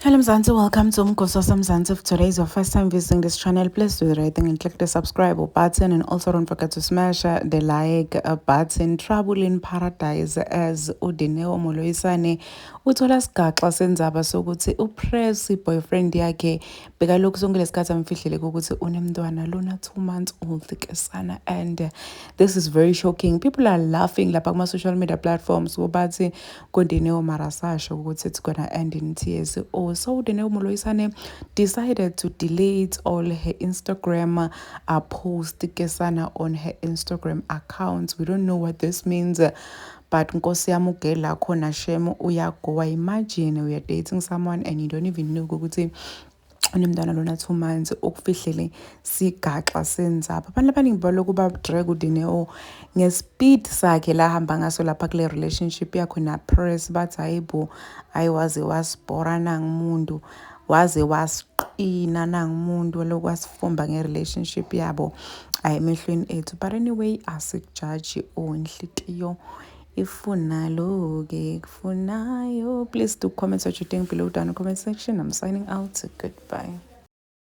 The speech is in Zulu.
Hello Mzansi, welcome to Umgoso Mzansi. If today is your first time visiting this channel, please do the right thing and click the subscribe button, and also don't forget to smash the like button. Trouble in Paradise as Udineo Moloisane uthola sigaxa senzaba sokuthi uPress boyfriend yakhe bekalokhu sonke lesikhathi amfihlile ukuthi unemntwana lona 2 months old kesana, and this is very shocking. People are laughing lapha kuma social media platforms ngobathi Udineo marasasho ukuthi it's gonna end in tears. So Udineo Moloisane decided to delete all her Instagram post kesana on her Instagram account. We don't know what this means, but nkosi yamugela khona shem uyagowa. Imagine we are dating someone and you don't even know ukuthi unemntwana lona 2 months okufihlele sigaxa senzaba. Abantu abaningi baloku drag Udineo ngespeed sakhe la hamba ngaso lapha kule relationship yakho na Press, bathi hayibo ayiwaze wasibhora nangumuntu, waze wasiqina nangumuntu loku wasifumba nge-relationship yabo emehlweni ethu. But anyway, asikujudge onhlitiyo. If unalo-ke kufunayo, please do comment what you think below down in the comment section. I'm signing out. Goodbye.